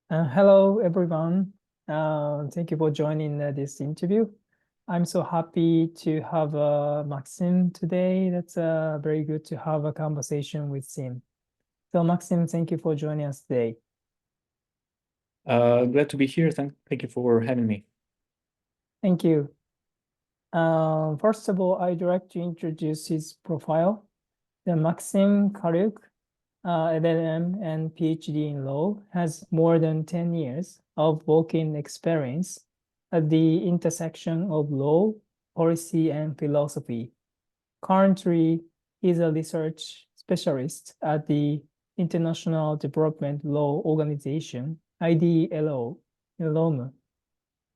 Hello, everyone. Thank you for joining this interview. I'm so happy to have Maxim today. That's very good to have a conversation with him. So, Maxim, thank you for joining us today. Glad to be here. Thank you for having me. Thank you. First of all, I'd like to introduce his profile. Maksim Karliuk, LLM and PhD in law, has more than 10 years of working experience at the intersection of law, policy, and philosophy. Currently, he's a research specialist at the International Development Law Organization, IDLO, in Rome,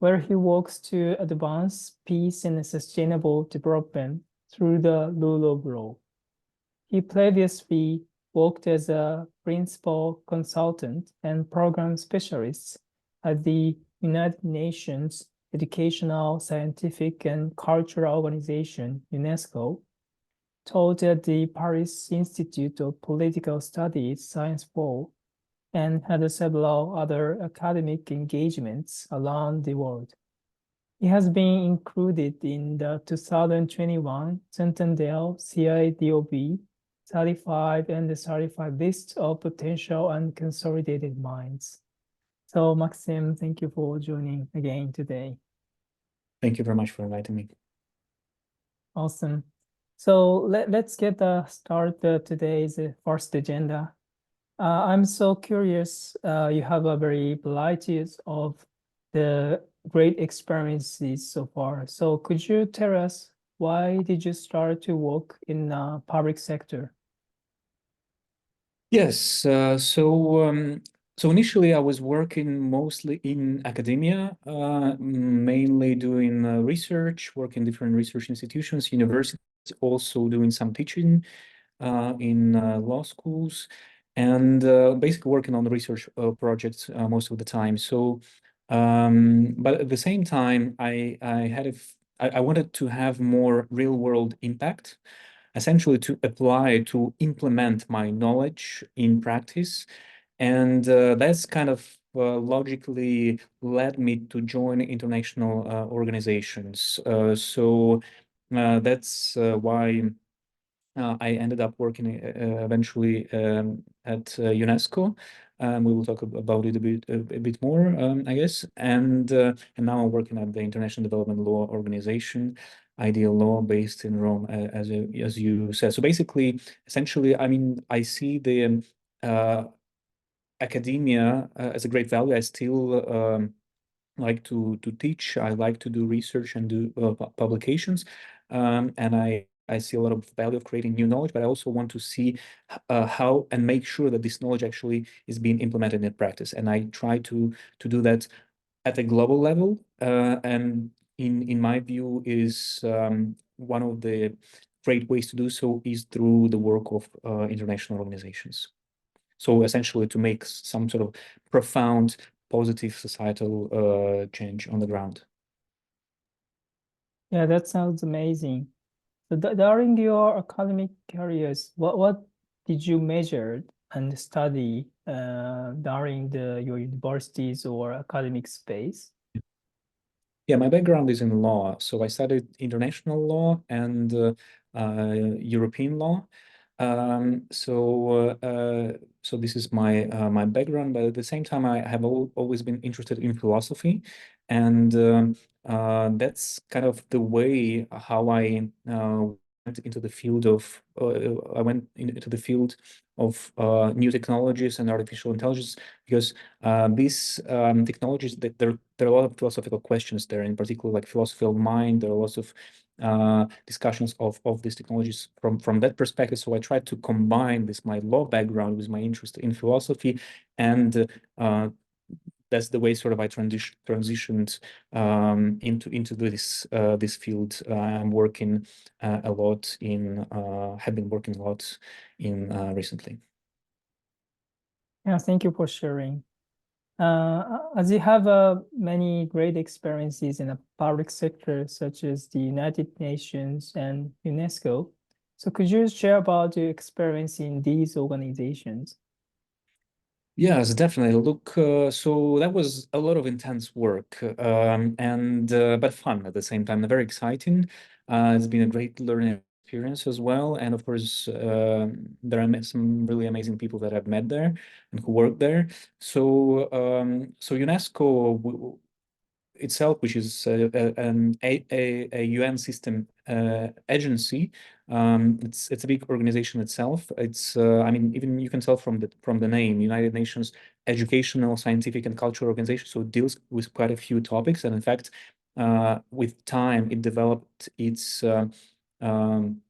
where he works to advance peace and sustainable development through the rule of law. He previously worked as a principal consultant and program specialist at the United Nations Educational, Scientific, and Cultural Organization, UNESCO, taught at the Paris Institute of Political Studies Science 4, and had several other academic engagements around the world. He has been included in the 2021 Centennial CIDOB 35 and the 35 list of potential and consolidated minds. So, Maxim, thank you for joining again today. Thank you very much for inviting me. Awesome. So let's get started today's first agenda. I'm so curious. You have a very variety of the great experiences so far. So could you tell us why did you start to work in public sector? Yes. So initially I was working mostly in academia, mainly doing research, work in different research institutions, universities, also doing some teaching in law schools, and basically working on research projects most of the time. So, but at the same time, I wanted to have more real world impact, essentially to apply, to implement my knowledge in practice. And that's kind of logically led me to join international organizations. That's why I ended up working eventually at UNESCO. We will talk about it a bit more, I guess. And now I'm working at the International Development Law Organization, IDLO, based in Rome, as you said. So basically, essentially, I mean, I see the academia as a great value. I still like to teach. I like to do research and do publications, and I see a lot of value of creating new knowledge. But I also want to see how and make sure that this knowledge actually is being implemented in practice. And I try to do that at a global level. And in my view, is one of the great ways to do so is through the work of international organizations. So essentially to make some sort of profound positive societal change on the ground. Yeah, that sounds amazing. So during your academic careers, what did you measure and study during your universities or academic space? Yeah, my background is in law. So I studied international law and European law. So this is my background, but at the same time, I have always been interested in philosophy, and that's kind of the way how I went into the field of new technologies and artificial intelligence, because these technologies, that there are a lot of philosophical questions there, in particular like philosophy of mind. There are lots of discussions of these technologies from that perspective. So I tried to combine this my law background with my interest in philosophy, and that's the way sort of I transitioned into this field. I'm working a lot in have been working a lot in recently. Yeah, thank you for sharing. As you have many great experiences in the public sector, such as the United Nations and UNESCO, so could you share about your experience in these organizations? Yes, definitely. Look, so that was a lot of intense work, and but fun at the same time. Very exciting. It's been a great learning experience as well, and of course, there are some really amazing people that I've met there and who work there. So UNESCO itself, which is a UN system agency. It's a big organization itself. It's I mean, even you can tell from the name, United Nations Educational, Scientific, and Cultural Organization. So it deals with quite a few topics, and in fact, with time, it developed its um,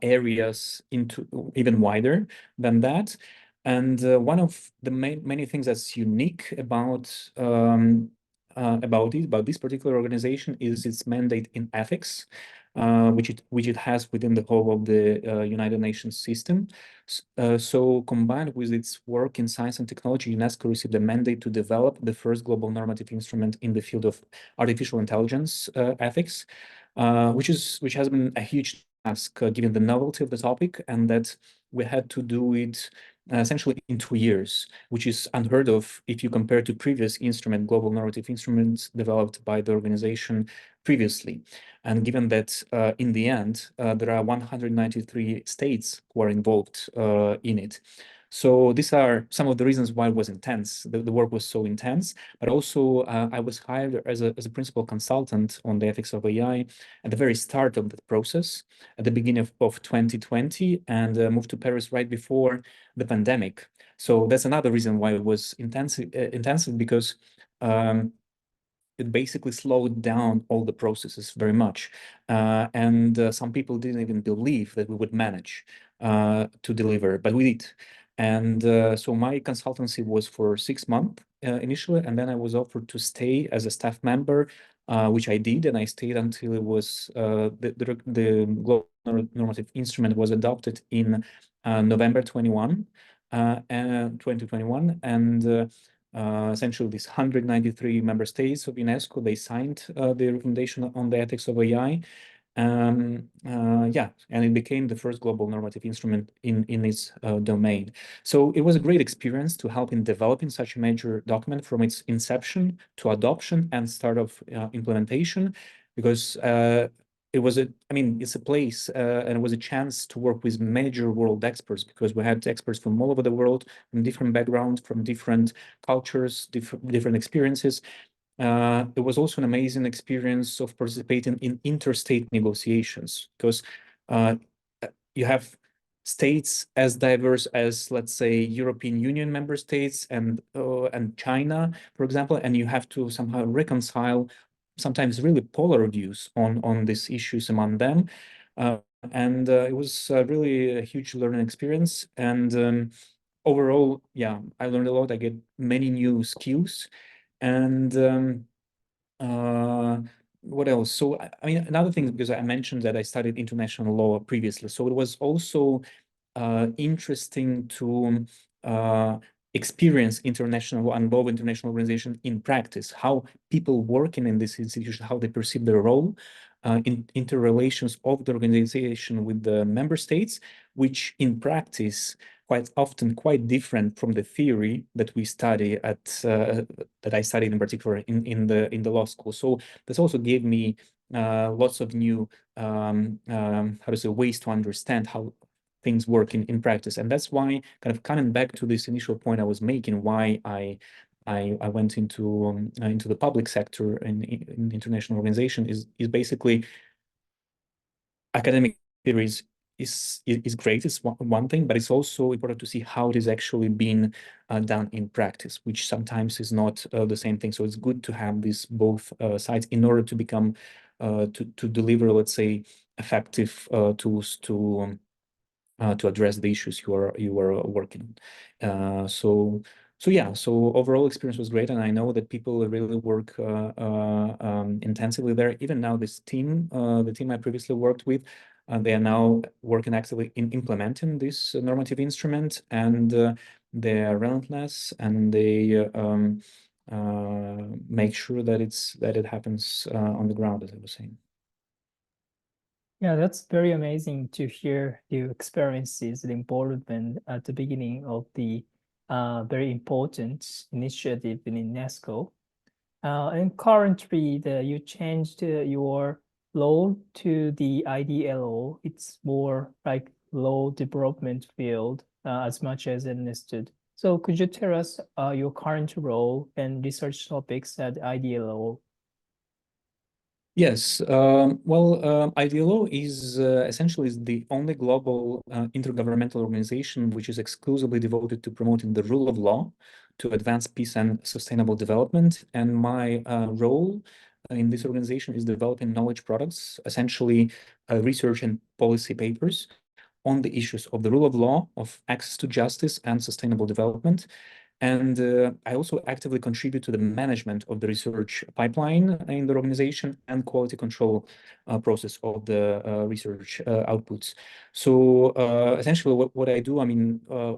areas into even wider than that. And one of the many things that's unique about this particular organization is its mandate in ethics, which it has within the whole of the United Nations system. So combined with its work in science and technology, UNESCO received a mandate to develop the first global normative instrument in the field of artificial intelligence ethics, which has been a huge task given the novelty of the topic, and that we had to do it essentially in 2 years, which is unheard of if you compare to previous global normative instruments developed by the organization previously. And given that in the end, there are 193 states who are involved in it. So these are some of the reasons why it was intense. The work was so intense, but also I was hired as a principal consultant on the ethics of AI at the very start of the process, at the beginning of 2020, and moved to Paris right before the pandemic. So that's another reason why it was intensive because it basically slowed down all the processes very much. And some people didn't even believe that we would manage to deliver, but we did. And so my consultancy was for 6 months initially, and then I was offered to stay as a staff member, which I did, and I stayed until it was the global normative instrument was adopted in November 2021, and essentially these 193 member states of UNESCO, they signed the recommendation on the ethics of AI. Yeah, and it became the first global normative instrument in its domain. So it was a great experience to help in developing such a major document from its inception to adoption and start of implementation, because it was I mean, it's a place and it was a chance to work with major world experts, because we had experts from all over the world, from different backgrounds, from different cultures, different experiences. It was also an amazing experience of participating in interstate negotiations, because uh, you have states as diverse as, let's say, European Union member states and China, for example, and you have to somehow reconcile sometimes really polar views on these issues among them. Uh, and it was really a huge learning experience. And overall, yeah, I learned a lot. I get many new skills. And uh, what else? So, I mean, another thing, because I mentioned that I studied international law previously. So it was also interesting to experience international and law of international organization in practice, how people working in this institution, how they perceive their role in interrelations of the organization with the member states, which in practice quite often quite different from the theory that we study at that I studied in particular in the law school. So this also gave me lots of new how to say ways to understand how things work in practice. And that's why, kind of coming back to this initial point I was making, why I went into the public sector in international organization is basically academic theories is great. It's one thing, but it's also important to see how it is actually being done in practice, which sometimes is not the same thing. So it's good to have these both sides in order to become to deliver, let's say, effective tools to address the issues you are working on. So yeah, so overall experience was great, and I know that people really work intensively there. Even now, this team, the team I previously worked with, they are now working actively in implementing this normative instrument, and they are relentless, and they make sure that it happens on the ground, as I was saying. Yeah, that's very amazing to hear the experiences, the involvement at the beginning of the very important initiative in UNESCO. And currently, you changed your role to the IDLO. It's more like low development field, as much as understood. So could you tell us your current role and research topics at IDLO? Yes, IDLO is essentially is the only global intergovernmental organization which is exclusively devoted to promoting the rule of law to advance peace and sustainable development. And my role in this organization is developing knowledge products, essentially research and policy papers on the issues of the rule of law, of access to justice and sustainable development. And I also actively contribute to the management of the research pipeline in the organization and quality control process of the research outputs. So essentially what I do,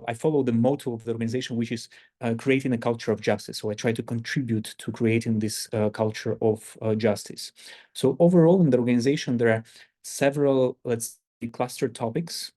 I follow the motto of the organization, which is creating a culture of justice. So I try to contribute to creating this culture of justice. So overall in the organization, there are several, let's say, cluster topics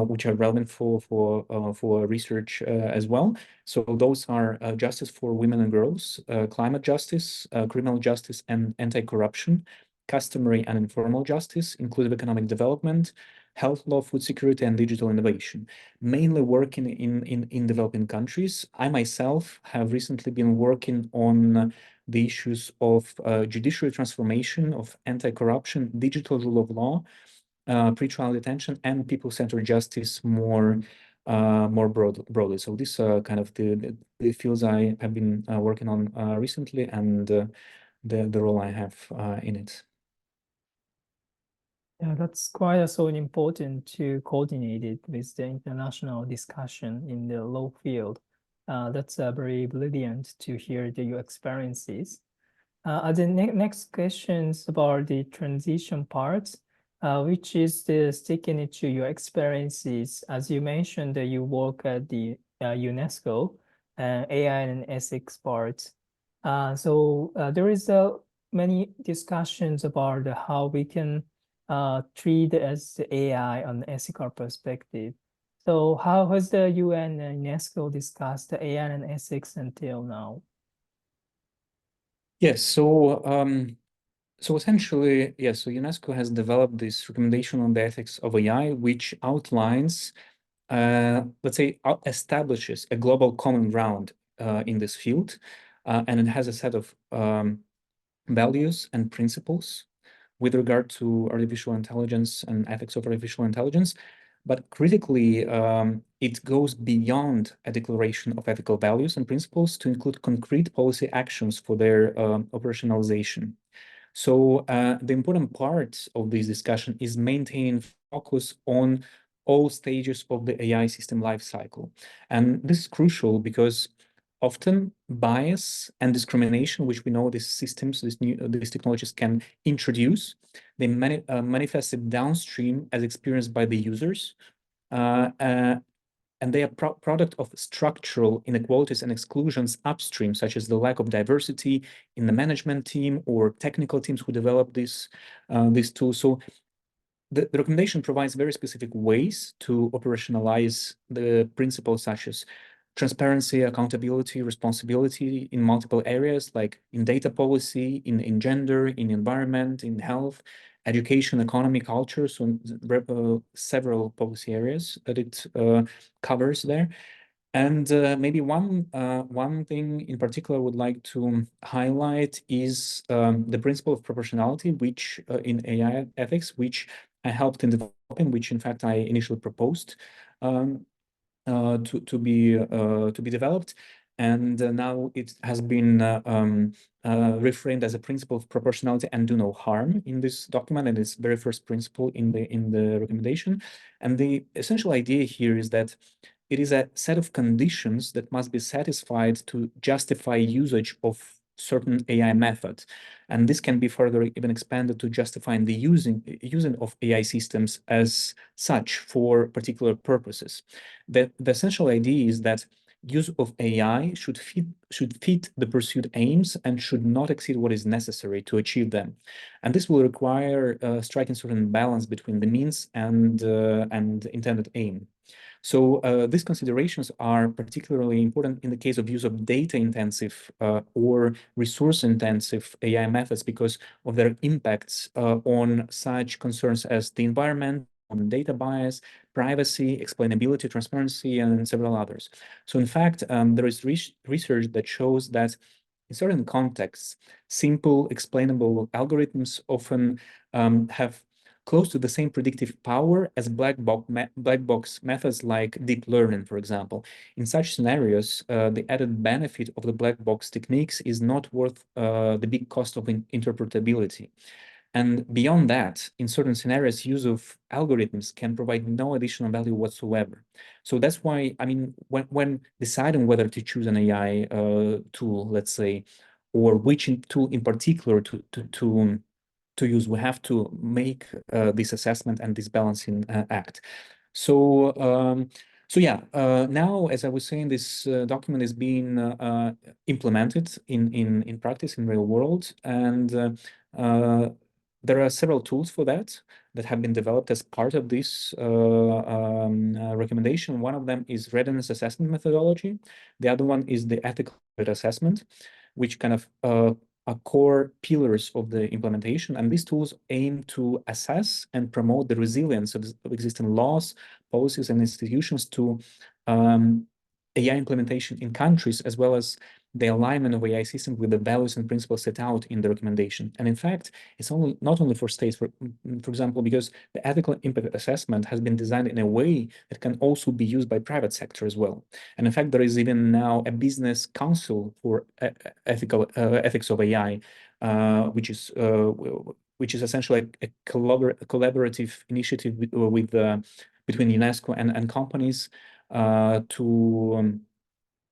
which are relevant for research as well. So those are justice for women and girls, climate justice, criminal justice and anti-corruption, customary and informal justice, inclusive economic development, health law, food security, and digital innovation, mainly working in developing countries. I myself have recently been working on the issues of judiciary transformation, of anti-corruption, digital rule of law, pretrial detention, and people-centered justice more broadly. So these are kind of the fields I have been working on recently, and the role I have in it. Yeah, that's quite so important to coordinate it with the international discussion in the law field. That's very brilliant to hear your experiences. The next questions about the transition part, which is the sticking to your experiences. As you mentioned, that you work at the UNESCO AI and ethics part. There is many discussions about how we can treat as the AI on the ethical perspective. So how has the UN and UNESCO discussed the AI and ethics until now? Yes, so essentially, yes, so UNESCO has developed this recommendation on the ethics of AI, which outlines, let's say, establishes a global common ground in this field, and it has a set of values and principles with regard to artificial intelligence and ethics of artificial intelligence. But critically, it goes beyond a declaration of ethical values and principles to include concrete policy actions for their operationalization. So the important part of this discussion is maintaining focus on all stages of the AI system lifecycle. And this is crucial because often bias and discrimination, which we know these systems, these technologies can introduce, they manifested downstream as experienced by the users. And they are product of structural inequalities and exclusions upstream, such as the lack of diversity in the management team or technical teams who develop these tools. So the recommendation provides very specific ways to operationalize the principles such as transparency, accountability, responsibility in multiple areas, like in data policy, in gender, in environment, in health, education, economy, culture, so several policy areas that it covers there. And maybe one thing in particular I would like to highlight is the principle of proportionality, which in AI ethics, which I helped in developing, which in fact I initially proposed to be developed, and now it has been reframed as a principle of proportionality and do no harm in this document, and its very first principle in the recommendation. And the essential idea here is that it is a set of conditions that must be satisfied to justify usage of certain AI method. And this can be further even expanded to justifying the using of AI systems as such for particular purposes. The essential idea is that use of AI should fit the pursued aims and should not exceed what is necessary to achieve them. And this will require striking certain balance between the means and intended aim. So these considerations are particularly important in the case of use of data-intensive or resource-intensive AI methods because of their impacts on such concerns as the environment, on data bias, privacy, explainability, transparency, and several others. So in fact, there is research that shows that in certain contexts, simple, explainable algorithms often have close to the same predictive power as black box methods like deep learning, for example. In such scenarios, the added benefit of the black box techniques is not worth the big cost of interpretability. And beyond that, in certain scenarios, use of algorithms can provide no additional value whatsoever. So that's why, I mean, when deciding whether to choose an AI tool, let's say, or which tool in particular to use, we have to make this assessment and this balancing act. So, so yeah, now, as I was saying, this document is being implemented in practice in real world, and there are several tools for that have been developed as part of this recommendation. One of them is readiness assessment methodology. The other one is the ethical assessment, which kind of are core pillars of the implementation. And these tools aim to assess and promote the resilience of existing laws, policies, and institutions to AI implementation in countries, as well as the alignment of AI systems with the values and principles set out in the recommendation. And in fact, it's not only for states, for example, because the ethical impact assessment has been designed in a way that can also be used by private sector as well. And in fact, there is even now a business council for ethics of AI, which is essentially a collaborative initiative with between UNESCO and companies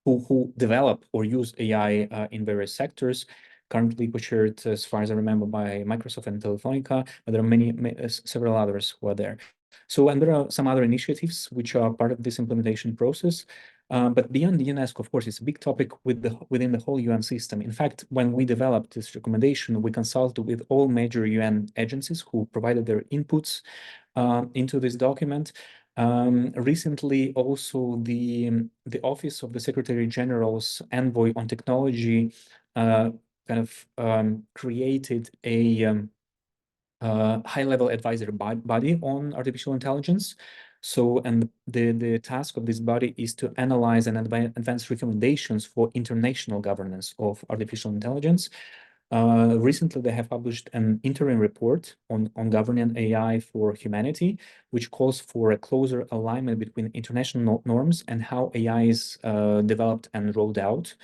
who develop or use AI in various sectors, currently co-chaired, as far as I remember, by Microsoft and Telefonica, but there are several others who are there. So, and there are some other initiatives which are part of this implementation process. But beyond the UNESCO, of course, it's a big topic within the whole UN system. In fact, when we developed this recommendation, we consulted with all major UN agencies who provided their inputs into this document. Recently, also the Office of the Secretary General's Envoy on Technology created a high-level advisory body on artificial intelligence. So, and the task of this body is to analyze and advance recommendations for international governance of artificial intelligence. Recently, they have published an interim report on governing AI for humanity, which calls for a closer alignment between international norms and how AI is developed and rolled out.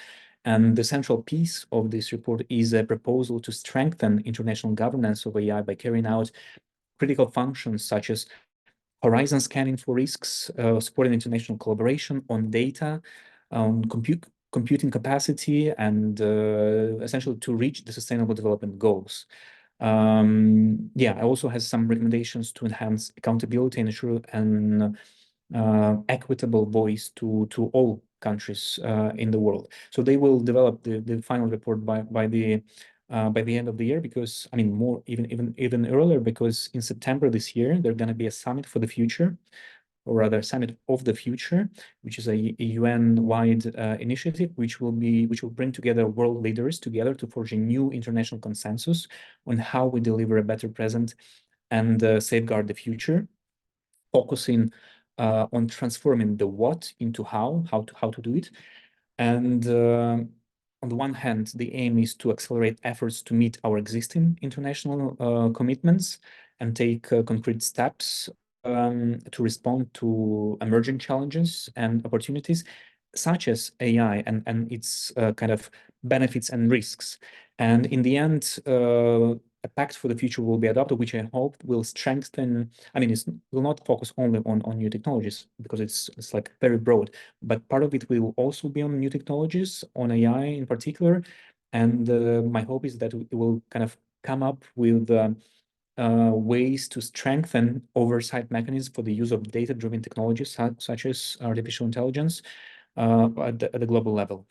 And the central piece of this report is a proposal to strengthen international governance of AI by carrying out critical functions such as horizon scanning for risks, supporting international collaboration on data, on computing capacity, and essentially to reach the sustainable development goals. Yeah, I also has some recommendations to enhance accountability and ensure an equitable voice to all countries in the world. So they will develop the final report by the end of the year, because I mean more even earlier, because in September this year there's going to be a summit for the future, or rather Summit of the Future, which is a UN-wide initiative, which will bring together world leaders together to forge a new international consensus on how we deliver a better present and safeguard the future, focusing on transforming the what into how to do it. And on the one hand, the aim is to accelerate efforts to meet our existing international commitments and take concrete steps to respond to emerging challenges and opportunities, such as AI and its kind of benefits and risks. And in the end, a pact for the future will be adopted, which I hope will strengthen. I mean, it will not focus only on new technologies, because it's like very broad, but part of it will also be on new technologies, on AI in particular. And my hope is that it will kind of come up with ways to strengthen oversight mechanisms for the use of data-driven technologies such as artificial intelligence at the global level.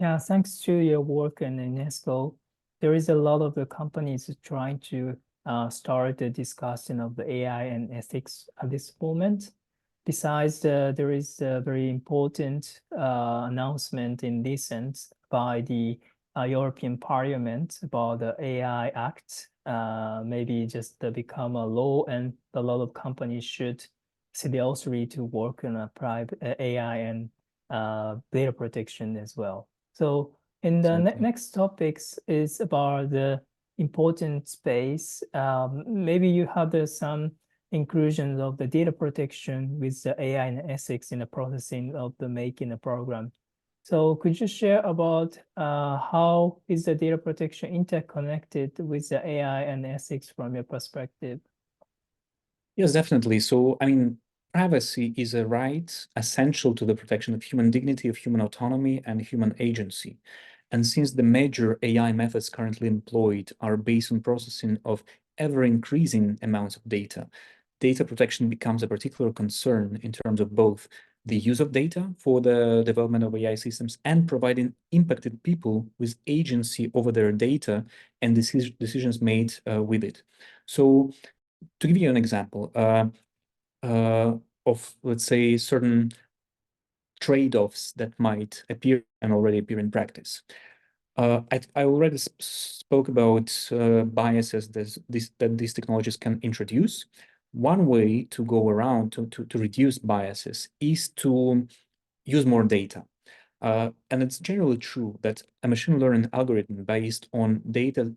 Yeah, thanks to your work in UNESCO, there is a lot of the companies trying to start the discussion of the AI and ethics at this moment. Besides, there is a very important announcement in recent by the European Parliament about the AI Act, maybe just become a law, and a lot of companies should seriously to work on a private AI and data protection as well. So in the next topics is about the important space. Maybe you have some inclusion of the data protection with the AI and ethics in the processing of the making a program. So could you share about how is the data protection interconnected with the AI and ethics from your perspective? Yes, definitely. So, I mean, privacy is a right essential to the protection of human dignity, of human autonomy, and human agency. And since the major AI methods currently employed are based on processing of ever-increasing amounts of data, data protection becomes a particular concern in terms of both the use of data for the development of AI systems and providing impacted people with agency over their data and decisions made with it. So, to give you an example of, let's say, certain trade-offs that might appear and already appear in practice. I already spoke about biases that these technologies can introduce. One way to go around to reduce biases is to use more data. And it's generally true that a machine learning algorithm based on data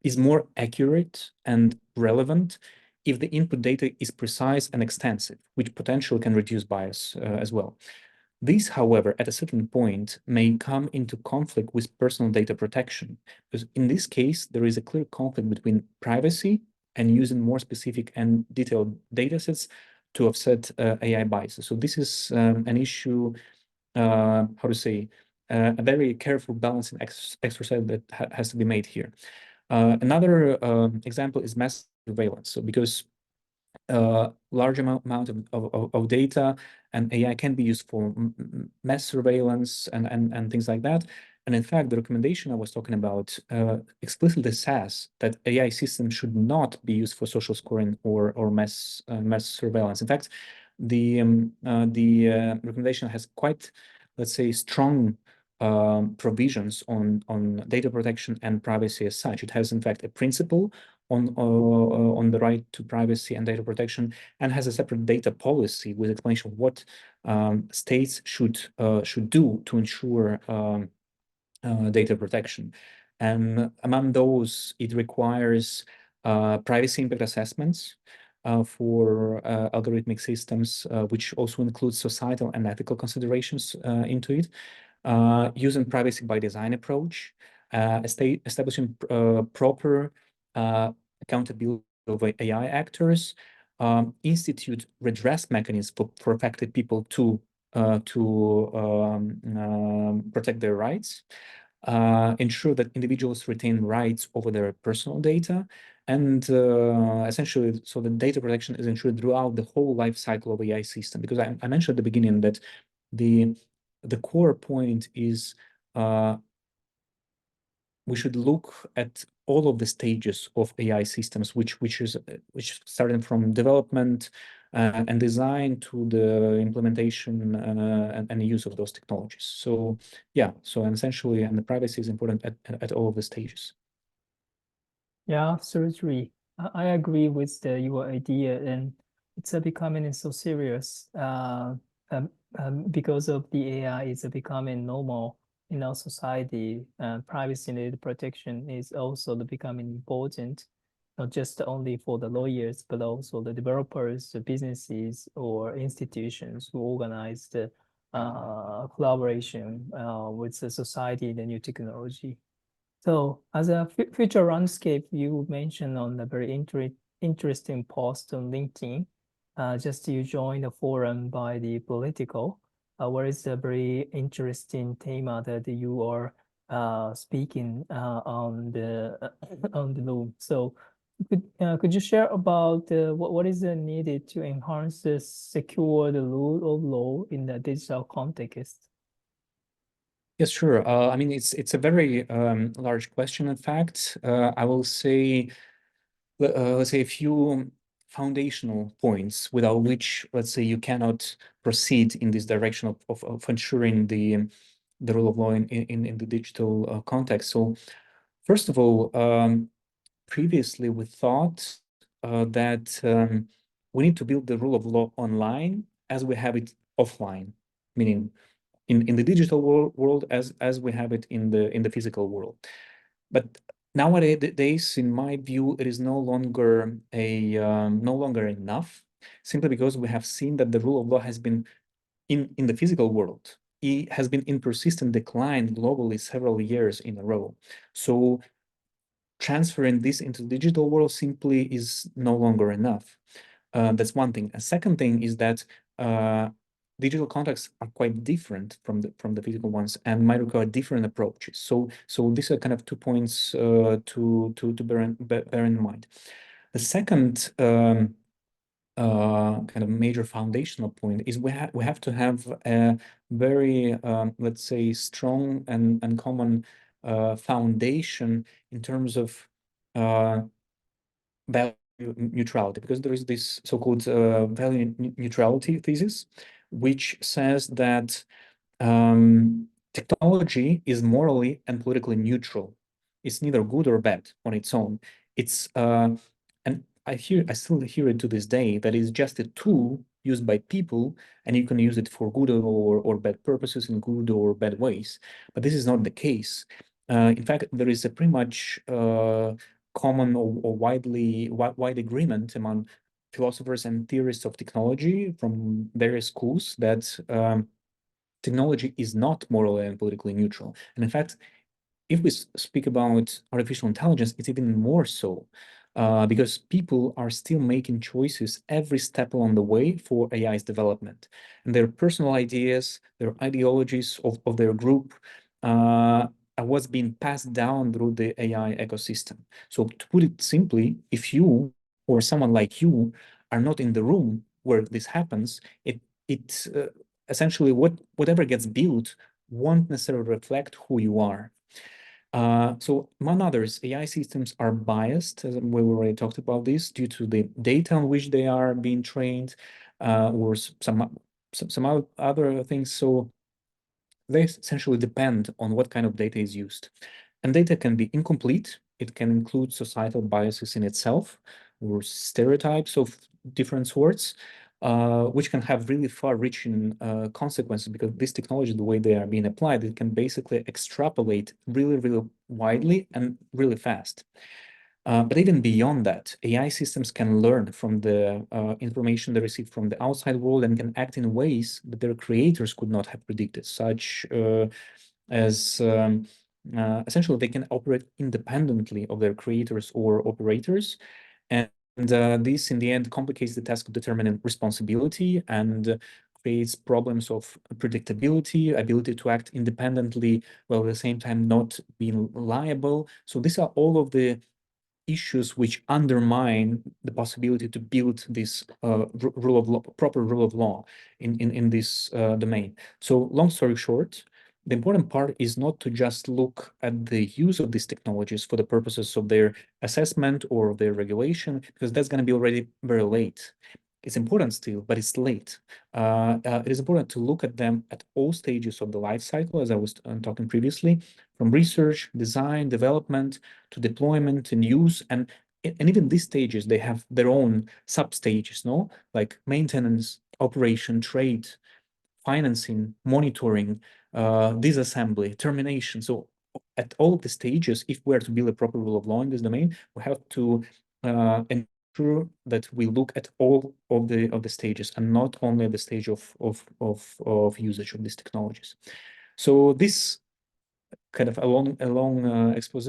is more accurate and relevant if the input data is precise and extensive, which potentially can reduce bias as well. This, however, at a certain point may come into conflict with personal data protection, because in this case, there is a clear conflict between privacy and using more specific and detailed datasets to offset AI biases. So this is an issue, how to say, a very careful balancing exercise that has to be made here. Another example is mass surveillance. So because large amount of data and AI can be used for mass surveillance and things like that. And in fact, the recommendation I was talking about explicitly says that AI systems should not be used for social scoring or mass surveillance. In fact, the recommendation has quite, let's say, strong provisions on data protection and privacy as such. It has, in fact, a principle on the right to privacy and data protection, and has a separate data policy with explanation of what states should do to ensure data protection. And among those, it requires privacy impact assessments for algorithmic systems, which also includes societal and ethical considerations into it. Using privacy by design approach, establishing proper accountability of AI actors, institute redress mechanisms for affected people to protect their rights, ensure that individuals retain rights over their personal data, and essentially, so the data protection is ensured throughout the whole life cycle of AI system. Because I mentioned at the beginning that the core point is we should look at all of the stages of AI systems, which starting from development and design to the implementation and use of those technologies. So yeah, so essentially, and the privacy is important at all of the stages. Yeah, absolutely. I agree with your idea, and it's becoming so serious because of the AI is becoming normal in our society. Privacy and data protection is also becoming important, not just only for the lawyers, but also the developers, the businesses, or institutions who organize the collaboration with the society and the new technology. So as a future landscape, you mentioned on a very interesting post on LinkedIn. Just you joined a forum by the political. What is a very interesting theme that you are speaking on the on the loom? So could you share about what is needed to enhance the secure the rule of law in the digital context? Yes, sure. I mean, it's a very large question. In fact, I will say let's say, a few foundational points without which, let's say, you cannot proceed in this direction of ensuring the rule of law in the digital context. So first of all, previously we thought that we need to build the rule of law online as we have it offline, meaning in the digital world as we have it in the physical world. But nowadays, in my view, it is no longer enough, simply because we have seen that the rule of law has been in the physical world. It has been in persistent decline globally several years in a row. So transferring this into the digital world simply is no longer enough. That's one thing. A second thing is that digital contexts are quite different from the physical ones and might require different approaches. So these are kind of 2 points to bear in mind. The second kind of major foundational point is we have to have a very let's say strong and common foundation in terms of value neutrality, because there is this so-called value neutrality thesis, which says that technology is morally and politically neutral. It's neither good or bad on its own. It's and I still hear it to this day, that it's just a tool used by people, and you can use it for good or bad purposes in good or bad ways. But this is not the case. In fact, there is a pretty much common or wide agreement among philosophers and theorists of technology from various schools that technology is not morally and politically neutral. And in fact, if we speak about artificial intelligence, it's even more so, because people are still making choices every step along the way for AI's development. And their personal ideas, their ideologies of their group are what's being passed down through the AI ecosystem. So to put it simply, if you or someone like you are not in the room where this happens, it essentially whatever gets built won't necessarily reflect who you are. So among others, AI systems are biased, as we already talked about this, due to the data on which they are being trained, or some other things. So they essentially depend on what kind of data is used. And data can be incomplete. It can include societal biases in itself or stereotypes of different sorts, which can have really far-reaching consequences, because this technology, the way they are being applied, it can basically extrapolate really, really widely and really fast. But even beyond that, AI systems can learn from the information they receive from the outside world and can act in ways that their creators could not have predicted, such as essentially they can operate independently of their creators or operators. And this, in the end, complicates the task of determining responsibility and creates problems of predictability, ability to act independently, while at the same time not being liable. So these are all of the issues which undermine the possibility to build this rule of law, proper rule of law in this domain. So long story short, the important part is not to just look at the use of these technologies for the purposes of their assessment or their regulation, because that's going to be already very late. It's important still, but it's late. It is important to look at them at all stages of the life cycle, as I was talking previously, from research, design, development, to deployment and use. And even these stages, they have their own sub-stages, no? Like maintenance, operation, trade, financing, monitoring, disassembly, termination. So at all of the stages, if we're to build a proper rule of law in this domain, we have to ensure that we look at all of the stages and not only at the stage of usage of these technologies. So this kind of a long expose,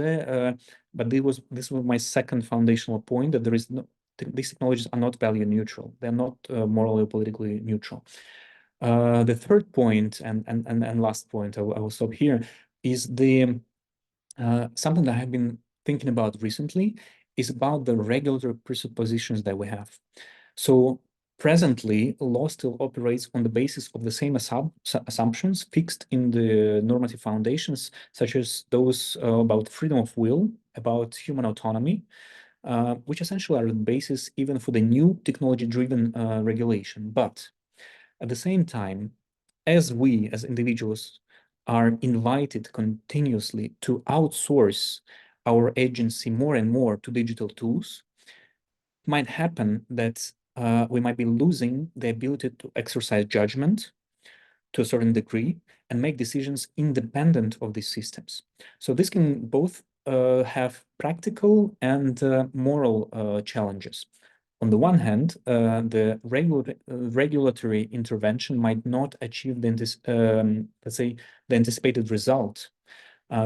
but this was my second foundational point, that there is no, these technologies are not value neutral. They're not morally or politically neutral. The third point and last point, I will stop here, is the something that I have been thinking about recently, is about the regulatory presuppositions that we have. So presently, law still operates on the basis of the same assumptions fixed in the normative foundations, such as those about freedom of will, about human autonomy, which essentially are the basis even for the new technology-driven regulation. But at the same time, as we as individuals are invited continuously to outsource our agency more and more to digital tools, it might happen that we might be losing the ability to exercise judgment to a certain degree and make decisions independent of these systems. So this can both have practical and moral challenges. On the one hand, the regulatory intervention might not achieve the, let's say, the anticipated result,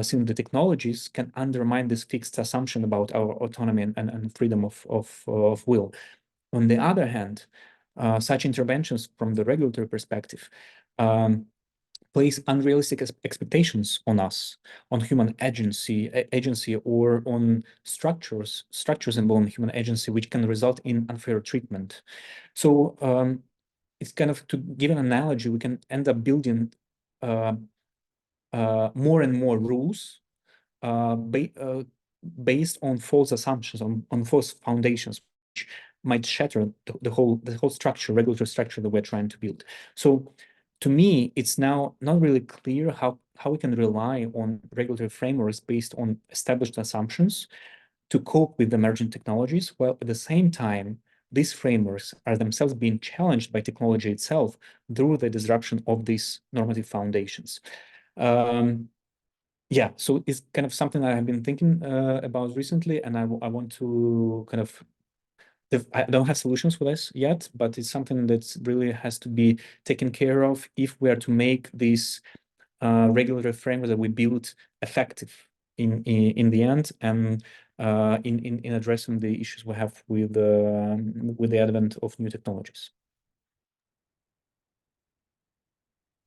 since the technologies can undermine this fixed assumption about our autonomy and freedom of will. On the other hand, such interventions from the regulatory perspective place unrealistic expectations on us, on human agency, or on structures involving human agency, which can result in unfair treatment. So it's kind of, to give an analogy, we can end up building more and more rules based on false assumptions, on false foundations, which might shatter the whole structure, regulatory structure that we're trying to build. So to me, it's now not really clear how we can rely on regulatory frameworks based on established assumptions to cope with emerging technologies, while at the same time, these frameworks are themselves being challenged by technology itself through the disruption of these normative foundations. Yeah, so it's kind of something I have been thinking about recently, and I want to kind of, I don't have solutions for this yet, but it's something that really has to be taken care of if we are to make these regulatory frameworks that we build effective in the end, and in addressing the issues we have with the advent of new technologies.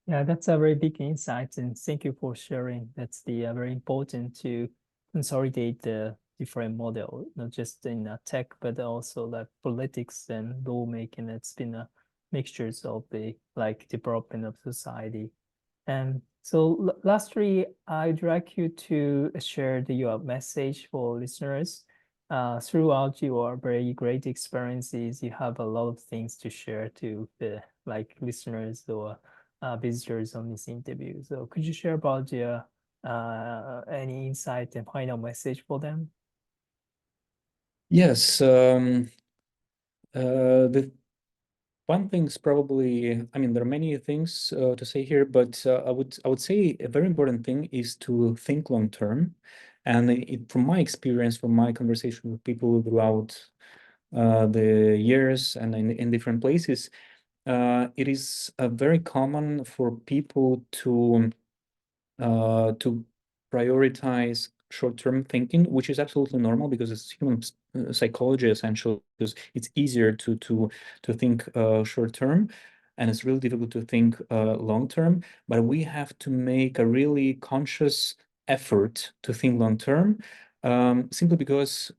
Yeah, that's a very big insight, and thank you for sharing. That's the very important to consolidate the different model, not just in tech, but also like politics and lawmaking. It's been a mixtures of the like development of society. And so lastly, I'd like you to share your message for listeners. Throughout your very great experiences, you have a lot of things to share to the like listeners or visitors on this interview. So could you share about your any insight and final message for them? Yes, the one thing is probably, I mean, there are many things to say here, but I would say a very important thing is to think long term. And from my experience, from my conversation with people throughout the years and in different places, it is very common for people to prioritize short-term thinking, which is absolutely normal because it's human psychology essentially, because it's easier to think short-term, and it's really difficult to think long-term. But we have to make a really conscious effort to think long-term, simply because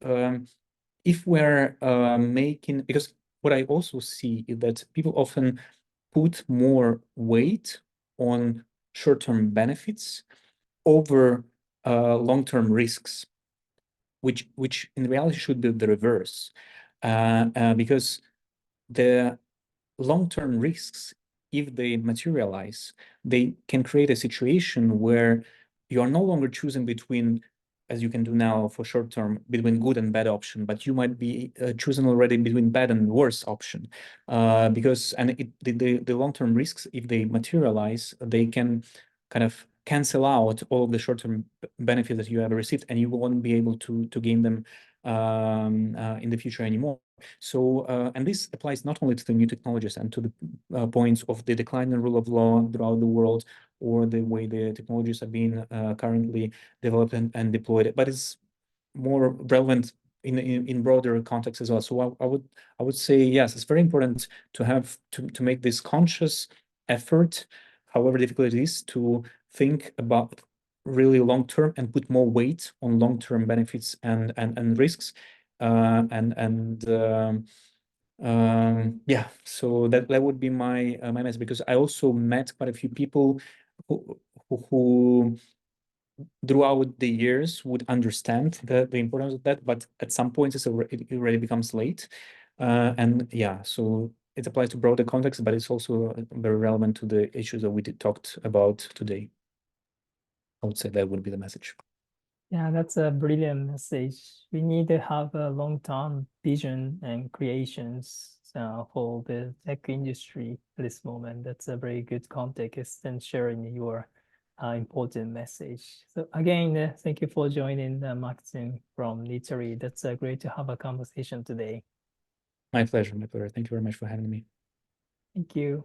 if we're making, because what I also see is that people often put more weight on short-term benefits over long-term risks, which in reality should be the reverse, because the long-term risks, if they materialize, they can create a situation where you are no longer choosing between, as you can do now for short term, between good and bad option, but you might be choosing already between bad and worse option, because the long-term risks, if they materialize, they can kind of cancel out all of the short-term benefits that you have received, and you won't be able to gain them in the future anymore. So, and this applies not only to the new technologies and to the points of the decline in rule of law throughout the world, or the way the technologies are being currently developed and deployed, but it's more relevant in broader context as well. So I would say, yes, it's very important to have to make this conscious effort, however difficult it is, to think about really long term and put more weight on long term benefits and risks, yeah, so that would be my message, because I also met quite a few people who throughout the years would understand the importance of that, but at some point it already becomes late. And yeah, so it applies to broader context, but it's also very relevant to the issues that we talked about today. I would say that would be the message. Yeah, that's a brilliant message. We need to have a long-term vision and creations for the tech industry at this moment. That's a very good context and sharing your important message. So again, thank you for joining Maxim from Literary. That's great to have a conversation today. My pleasure, my pleasure. Thank you very much for having me. Thank you.